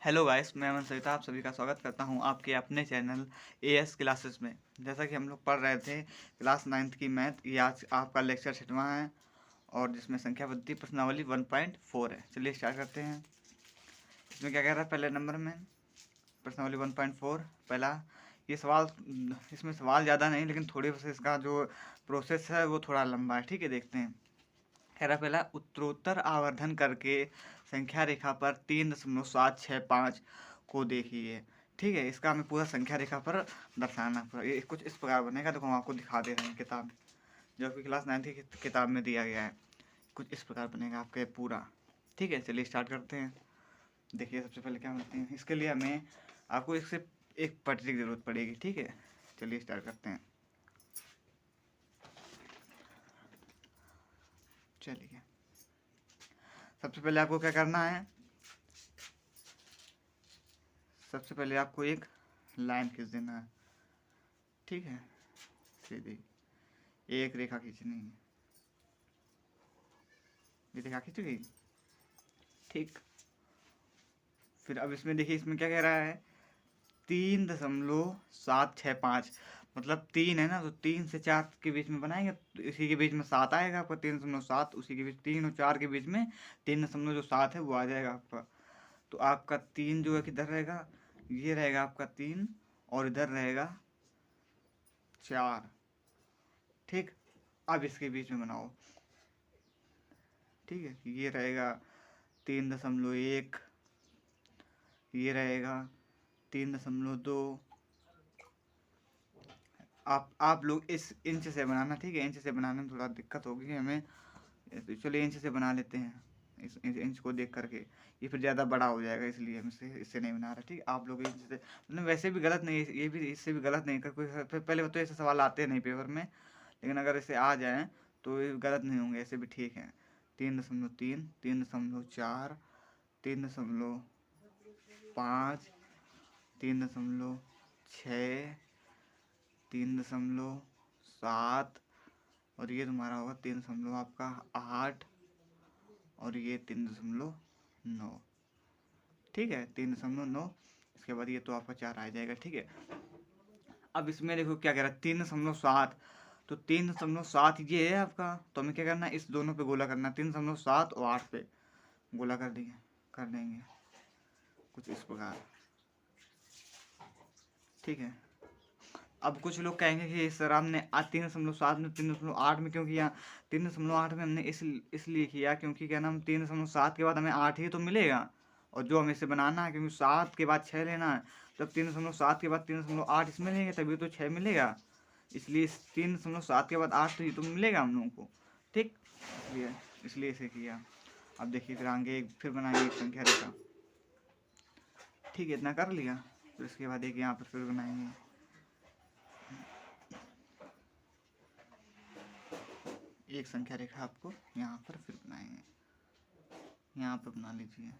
Hello guys, मैं अमन सविता आप सभी का स्वागत करता हूं आपके अपने चैनल एएस क्लासेस में। जैसा कि हम लोग पढ़ रहे थे क्लास 9th की मैथ, ये आज आपका लेक्चर 6वां है और जिसमें संख्या पद्धति प्रश्नावली 1.4 है। चलिए स्टार्ट करते हैं। इसमें क्या कह रहा है पहले नंबर में प्रश्नावली 1.4 पहला ये सवाल। इसमें सवाल ज़्यादा नहीं लेकिन थोड़ी सा इसका जो प्रोसेस है वो थोड़ा लंबा है। ठीक है, देखते हैं। कह रहा पहला उत्तरोत्तर आवर्धन करके संख्या रेखा पर 3.765 को देखिए। ठीक है, इसका हमें पूरा संख्या रेखा पर दर्शाना पूरा ये कुछ इस प्रकार बनेगा। देखो हम आपको दिखा दे रहे हैं किताब जो कि क्लास 9th की किताब में दिया गया है। कुछ इस प्रकार बनेगा आपके पूरा। ठीक है, चलिए स्टार्ट करते हैं। देखिए सबसे पहले क्या करते हैं, इसके लिए हमें आपको इससे एक पटरी की ज़रूरत पड़ेगी। ठीक है, चलिए स्टार्ट करते हैं। चलिए सबसे पहले आपको क्या करना है, सबसे पहले आपको एक लाइन खींच देना है। ठीक है, सीधी एक रेखा खींचनी है। ये रेखा खींच गई। ठीक, फिर अब इसमें देखिए इसमें क्या कह रहा है 3.765 मतलब 3 है ना, तो 3 से 4 के बीच में बनाएंगे तो इसी के बीच में 7 आएगा आपका। 3.7 उसी के बीच 3 और 4 के बीच में 3.7 है वो आ जाएगा आपका। तो आपका 3 जो है किधर रहेगा, ये रहेगा आपका 3 और इधर रहेगा 4। ठीक, अब इसके बीच में बनाओ। ठीक है, ये रहेगा 3.1, ये रहेगा 3.2। आप लोग इस इंच से बनाना। ठीक है, इंच से बनाने में थोड़ा दिक्कत होगी हमें, तो चलिए इंच से बना लेते हैं। इस इंच को देख करके ये फिर ज़्यादा बड़ा हो जाएगा, इसलिए हम इससे नहीं बना रहे। ठीक है, आप लोग इंच से मतलब वैसे भी गलत नहीं है, ये भी इससे भी गलत नहीं कर कोई। पहले तो ऐसे सवाल आते नहीं पेपर में, लेकिन अगर ऐसे आ जाएँ तो ये गलत नहीं होंगे, ऐसे भी ठीक है। 3.3, 3.4, 3.5, 3.6, 3.7 और ये तुम्हारा होगा 3 आपका 8 और ये 3.9। ठीक है, 3.9। इसके बाद ये तो आपका 4 आ जाएगा। ठीक है, अब इसमें देखो क्या कह रहा है 3.7, तो 3.7 ये है आपका। तो हमें क्या करना है, इस दोनों पे गोला करना है। 3.7 और 8 पे गोला कर देंगे कुछ इस प्रकार। ठीक है, अब कुछ लोग कहेंगे कि सर आपने 3.7 में 3.8 में क्यों किया। 3.8 में हमने इसलिए किया क्योंकि क्या नाम 3.7 के बाद हमें 8 ही तो मिलेगा और जो हमें इसे बनाना है, क्योंकि 7 के बाद 6 लेना है। जब 3.7 के बाद 3.8 इसमें लेंगे तभी तो 6 मिलेगा, इसलिए 3.7 के बाद 8 तो ये तो मिलेगा हम लोगों को। ठीक, इसलिए इसे किया। अब देखिए फिर आगे फिर बनाएंगे एक संख्या रेखा। ठीक है, इतना कर लिया। फिर इसके बाद एक यहाँ पर फिर बनाएंगे एक संख्या रेखा। आपको यहाँ पर फिर बनाएंगे, यहाँ पर बना लीजिए।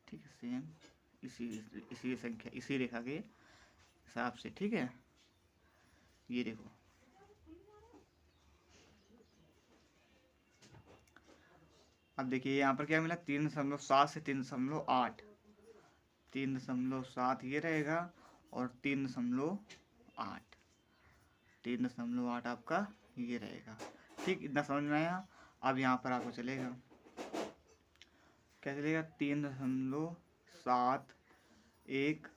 ठीक है, सेम इसी संख्या इसी रेखा के हिसाब से। ठीक है, ये देखो अब देखिए यहाँ पर क्या मिला 3.7 से 3.8, 3.7 ये रहेगा और 3.8, 3.8 आपका ये रहेगा। ठीक, इतना समझ में आया। अब यहाँ पर आपको चलेगा क्या चलेगा 3.71,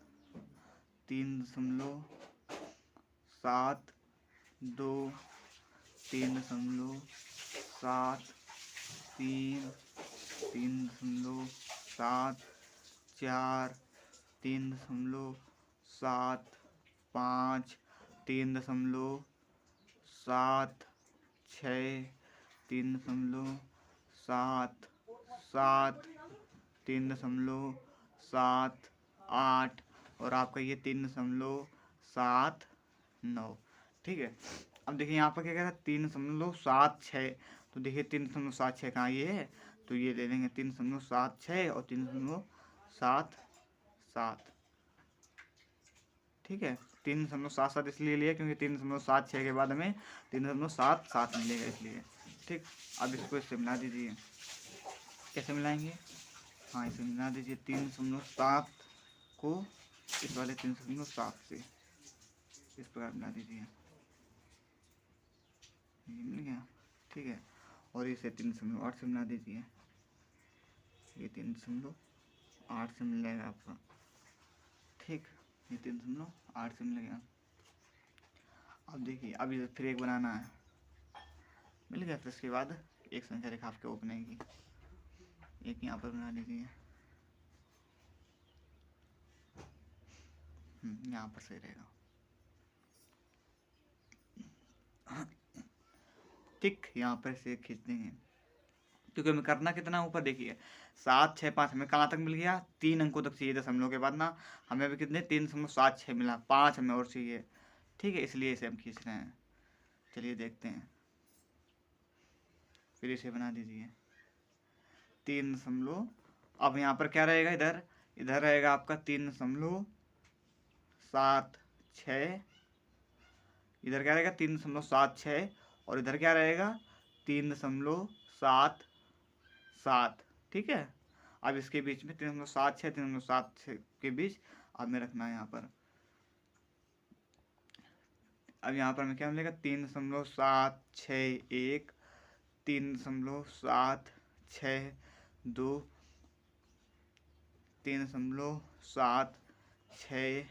3.72, 3.73, 3.74, 3.75, 3.76, 3.77, 3.78 और आपका ये 3.79। ठीक है, अब देखिए यहाँ पर क्या कह रहा है 3.76। तो देखिए 3.76 कहाँ ये है, तो ये ले लेंगे 3.76 और 3.77। ठीक है, 3.77 इसलिए लिया क्योंकि 3.76 के बाद हमें 3.77 मिलेगा इसलिए। ठीक, अब इसको इससे मिला दीजिए। कैसे मिलाएंगे, हाँ इसे मिला दीजिए 3.7 को इस वाले 3.7 से इस प्रकार मिला दीजिए, ये मिल गया। ठीक है, और इसे 3.8 से मिला दीजिए, ये 3.8 से मिल जाएगा आपका। ठीक, ये 3.8 से मिल गया। अब देखिए अब इसे फिर एक बनाना है, मिल गया। फिर इसके बाद एक संख्या रेखा आपके ऊपर बनेगी, एक यहाँ पर बना लीजिए, यहाँ पर सही रहेगा। ठीक, यहाँ पर से खींच देंगे, क्योंकि हमें करना कितना ऊपर देखिए 7 6 5 हमें कहाँ तक मिल गया, 3 अंकों तक चाहिए दशमलव के बाद ना, हमें अभी कितने 3.76 मिला, 5 हमें और चाहिए। ठीक है, इसलिए इसे हम खींच रहे हैं। चलिए देखते हैं, फिर इसे बना दीजिए 3 अब यहाँ पर क्या रहेगा, इधर इधर रहेगा आपका 3.76, इधर क्या रहेगा 3.76, और इधर क्या रहेगा 3.77। ठीक है, अब इसके बीच में 3.76 के बीच अब में रखना है यहाँ पर। अब यहाँ पर हमें क्या मिलेगा 3.761, 3.762, 3.763,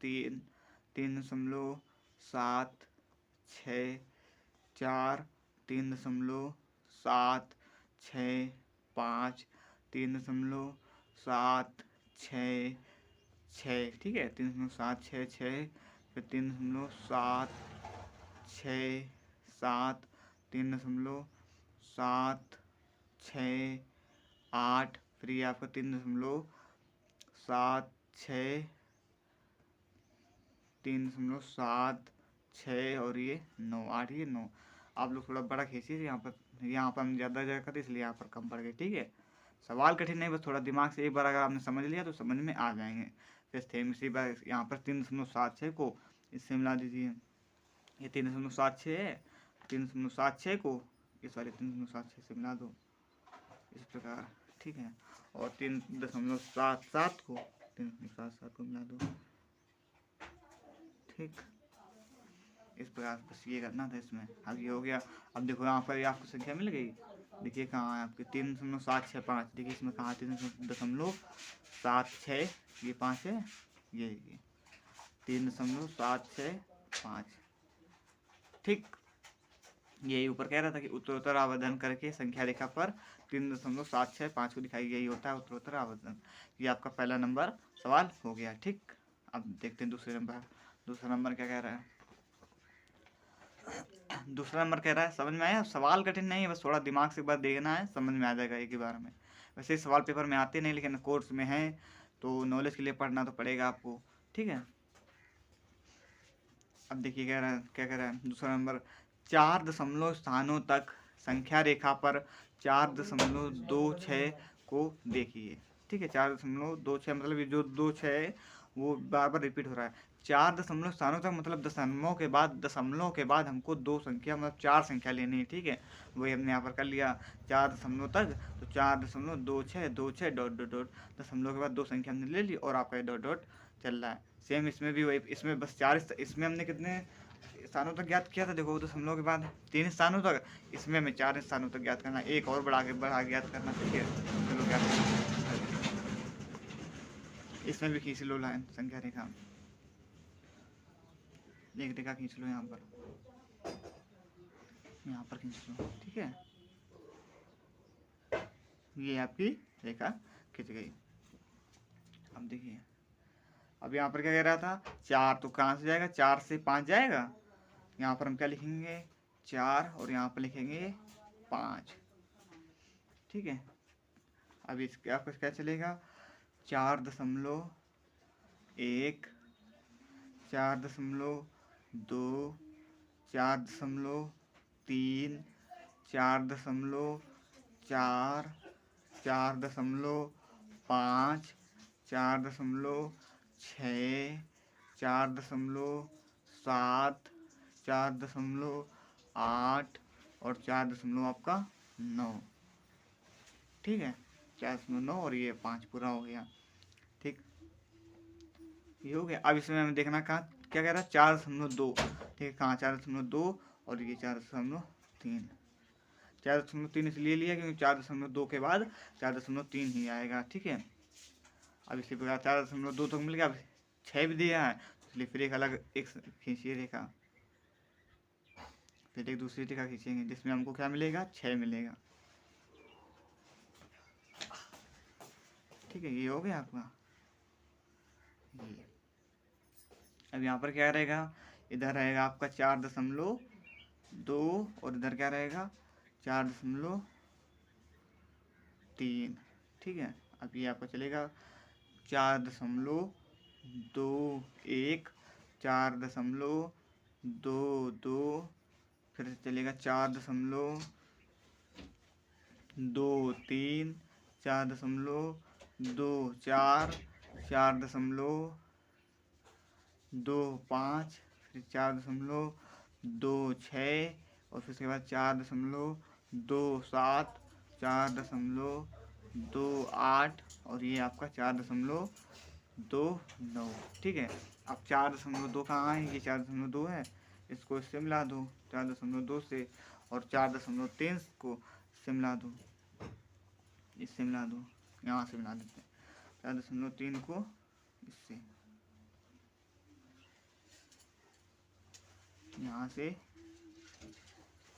3.764, 3.765, 3.766। ठीक है, 3.766, फिर 3.767, 3.768, फिर ये आपका 3.7 और ये 9 8, ये 9। आप लोग थोड़ा बड़ा खींचिए, यहाँ पर हम ज़्यादा जगह करते इसलिए यहाँ पर कम पड़ गए। ठीक है, सवाल कठिन नहीं, बस थोड़ा दिमाग से एक बार अगर आपने समझ लिया तो समझ में आ जाएंगे। फिर सेम इसी बार यहाँ पर 3.76 को इससे मिला दीजिए, ये 3.76 है, 3.76 को इस वाले 3.76 से मिला दो इस प्रकार। ठीक है, और 3.77 को 3.77 को मिला दो। ठीक, इस प्रकार बस ये करना था इसमें। अब ये हो गया। अब देखो यहाँ पर आपको संख्या मिल गई, देखिए कहाँ है आपके 3.765, देखिए इसमें कहाँ 3.76, ये 5 है, ये 3.765। ठीक, यही ऊपर कह रहा था कि उत्तरोत्तर आवर्धन करके संख्या रेखा पर 3.765 को दिखाई, यही होता है उत्तरोत्तर आवर्धन। ये आपका पहला नंबर सवाल हो गया। ठीक, अब देखते हैं दूसरा नंबर क्या कह रहा है। दूसरा नंबर कह रहा है, समझ में आया? सवाल कठिन नहीं है, बस थोड़ा दिमाग से एक बार देखना है, समझ में आ जाएगा एक ही बार में। वैसे सवाल पेपर में आते नहीं, लेकिन कोर्स में है तो नॉलेज के लिए पढ़ना तो पड़ेगा आपको। ठीक है, अब देखिए क्या कह रहा है दूसरा नंबर, 4 दशमलव स्थानों तक संख्या रेखा पर 4.26 को देखिए। ठीक है, 4.26 मतलब ये जो 26 है वो बार बार रिपीट हो रहा है। 4 दशमलव स्थानों तक मतलब दशमलव के बाद हमको दो संख्या मतलब 4 संख्या लेनी है। ठीक है, वही हमने यहाँ पर कर लिया 4 दशमलव तक, तो 4.26 डॉट डॉट डॉट दशमलव के बाद दो संख्या हमने ले ली, और आपका ये डॉट डॉट चल रहा है। सेम इसमें भी वही, इसमें बस 4, इसमें हमने कितने स्थानों तक ज्ञात किया था, देखो दशमलव के बाद 3 स्थानों तक, इसमें हमें 4 स्थानों तक ज्ञात करना, एक और बढ़ा ज्ञात करना। ठीक है, चलो ज्ञात करना, इसमें भी खींच लो लाइन संख्या रेखा, एक रेखा खींच लो यहाँ पर खींच लो। ठीक है, ये आपकी रेखा खींच गई। अब देखिए, अब यहाँ पर क्या कह रहा था, 4 तो कहाँ से जाएगा, 4 से 5 जाएगा, यहाँ पर हम क्या लिखेंगे 4 और यहाँ पर लिखेंगे 5। ठीक है, अब इसके आपका क्या चलेगा 4.1, 4.2, 4.3, 4.4, 4.5, 4.6, 4.7, 4.8 और 4 आपका 9। ठीक है, 4.9 और ये 5 पूरा हो गया। ठीक, ये हो गया। अब इसमें हमें देखना कहाँ क्या कह रहा है, 4.2। ठीक है, कहाँ 4.2 और ये 4.3। 4.3 इसलिए लिया क्योंकि 4.2 के बाद 4.3 ही आएगा। ठीक है, अब इसी प्रकार 4.2 तक मिल गया। अब 6 भी दिया है, इसलिए फिर एक अलग एक खींचिए रेखा, फिर एक दूसरी रेखा खींचेंगे जिसमें हमको क्या मिलेगा, 6 मिलेगा। ठीक है, ये हो गया आपका ये। अब यहाँ पर क्या रहेगा, इधर रहेगा आपका 4.2 और इधर क्या रहेगा 4.3। ठीक है, अब ये आपका चलेगा 4.21, 4.22, फिर से चलेगा 4.23, 4.24, 4.25, फिर 4.26 और फिर उसके बाद 4.27, 4.28 और ये आपका 4.29। ठीक है, अब 4.2 कहाँ है, ये 4.2 है, इसको इससे मिला दो 4.2 से, और 4.3 को इससे मिला दो, इससे मिला दो, यहाँ से मिला देते हैं 4.3 को इससे, यहाँ से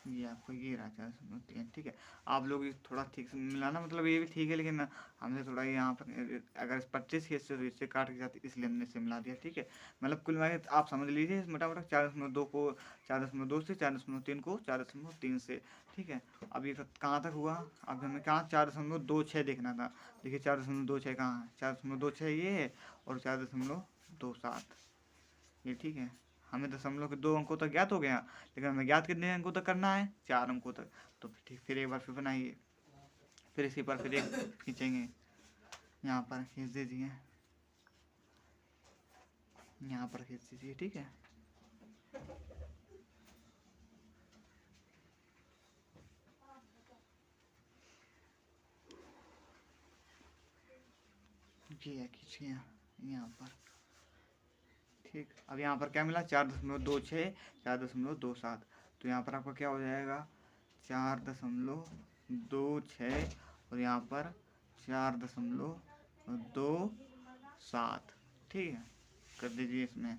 ये आपको ये रहा 4.3। ठीक है, आप लोग थोड़ा ठीक से मिलाना, मतलब ये भी ठीक है, लेकिन हमने थोड़ा यहाँ पर अगर 25 के हिस्से तो इससे काट के जाते, इसलिए हमने इसे मिला दिया। ठीक है, मतलब कुल मिला के आप समझ लीजिए मोटा मोटा 4.2 को 4.2 से, 4.3 को 4.3 से। ठीक है, अब ये कहाँ तक हुआ, अब हमें कहाँ 4.26 देखना था। देखिए 4.26 कहाँ है, 4.26 ये है और 4.27 ये। ठीक है, हमें दशमलव के 2 अंकों तक ज्ञात हो गया, लेकिन हमें ज्ञात कितने अंकों तक करना है, 4 अंकों तक। तो ठीक, फिर एक बार फिर बनाइए, फिर इसी पर फिर एक खींचेंगे, यहाँ पर खींच दीजिए, यहाँ पर खींच दीजिए। ठीक है, ये खींचिए यहाँ पर। ठीक, अब यहाँ पर क्या मिला 4.26, 4.27, तो यहाँ पर आपका क्या हो जाएगा 4.26 और यहाँ पर 4.27। ठीक है, कर दीजिए इसमें।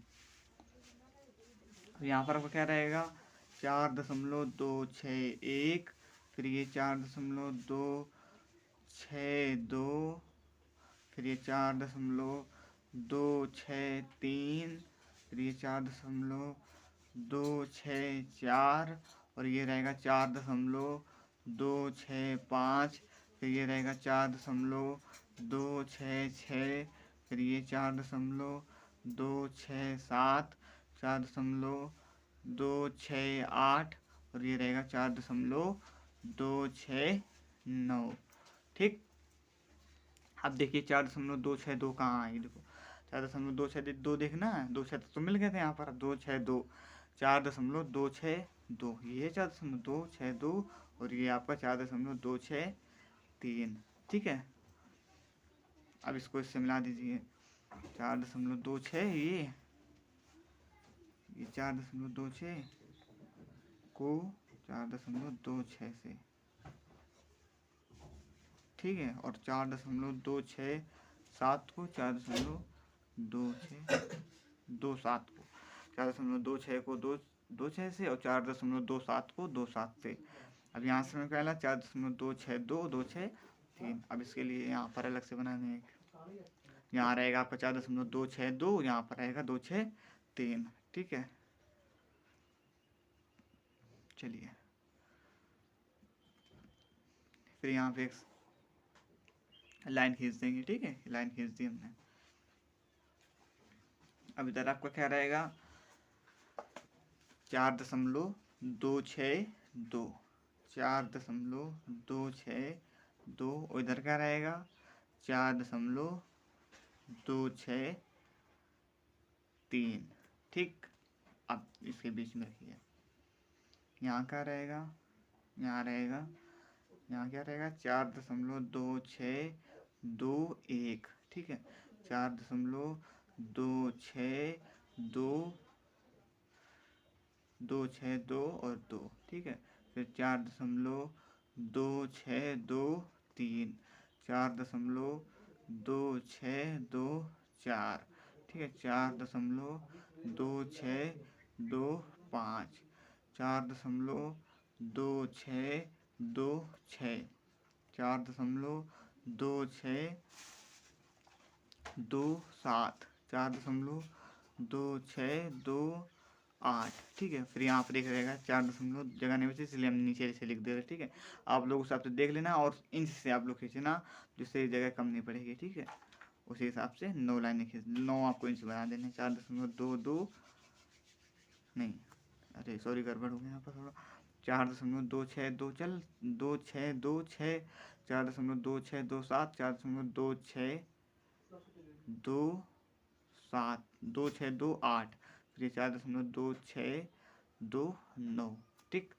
अब यहाँ पर आपका क्या रहेगा 4.261, फिर ये 4.262, फिर ये 4.263, फिर ये 4.264 और ये रहेगा 4.265, फिर ये रहेगा 4.266, फिर ये 4.267, 4.268 और ये रहेगा 4.269। ठीक, अब देखिए 4.262 कहाँ आई, देखो 4.262 देखना है, 2 छः तो मिल गए थे यहाँ पर, 262, 4.262 ये 4.262 और ये आपका 4.263। ठीक है, अब इसको इससे मिला दीजिए 4.26 ये 4.26 को 4.26 से। ठीक है, और 4.267 को 4.227 को 4.26 को 2.26 से और 4.27 को 2.7 से। अब यहाँ से मैं कहला 4.262 2.63। अब इसके लिए यहाँ पर अलग से बनाने एक, यहाँ रहेगा आपका 4.262, यहाँ पर रहेगा 2.63। ठीक है, चलिए फिर यहाँ पे एक लाइन खींच देंगे। ठीक है, लाइन खींच दी हमने। अब इधर आपका क्या रहेगा 4.262, 4.262 और इधर क्या रहेगा 4.263। ठीक, अब इसके बीच में रखिए, यहाँ क्या रहेगा, यहाँ रहेगा, यहाँ यहाँ क्या रहेगा 4.2621, ठीक है, 4.2622 और 2, ठीक है, फिर 4.2623, 4.2624, ठीक है, 4.2625, 4.2626, 4.2627, 4.2628, ठीक है। फिर यहाँ पर एक रहेगा 4 जगह नहीं बची, इसलिए हम नीचे से लिख दे रहे हैं, ठीक है। आप लोग उस हिसाब से देख लेना और इंच से आप लोग खींचना, जिससे जगह कम नहीं पड़ेगी, ठीक है। उसी हिसाब से 9 लाइनें खींच, 9 आपको इंच बना देने, 4.22 नहीं, अरे सॉरी गड़बड़ हो गया यहाँ पर थोड़ा, 4.262 चल 2626, 4.2627, 4.2628, फिर 4.2629, ठीक,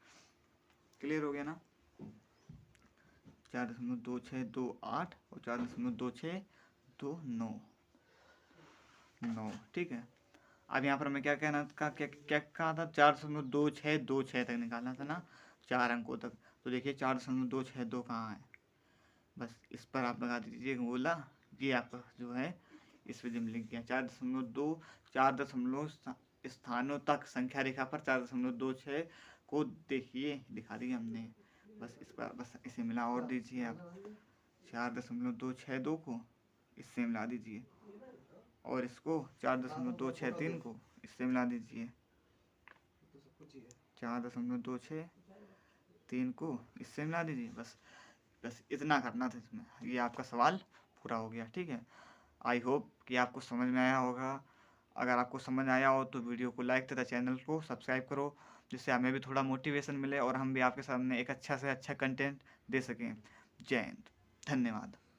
क्लियर हो गया ना। 4.2628 और 4.2629, ठीक है। अब यहाँ पर मैं क्या कहना क्या कहा था, 4.2626 तक निकालना था ना, 4 अंकों तक। तो देखिए 4.262 कहाँ है, बस इस पर आप लगा दीजिए गोला, ये आपका जो है इस पे लिख गया 4 स्थानों तक संख्या रेखा पर 4.26 को देखिए दिखा दिया हमने, बस इस पर बस इसे मिला और दीजिए आप 4.262 को इससे मिला दीजिए, और इसको 4.263 को इससे मिला दीजिए, 4.263 को इससे मिला दीजिए, बस इतना करना था इसमें। ये आपका सवाल पूरा हो गया, ठीक है। आई होप कि आपको समझ में आया होगा। अगर आपको समझ आया हो तो वीडियो को लाइक तथा चैनल को सब्सक्राइब करो, जिससे हमें भी थोड़ा मोटिवेशन मिले और हम भी आपके सामने एक अच्छा से अच्छा कंटेंट दे सकें। जय हिंद, धन्यवाद।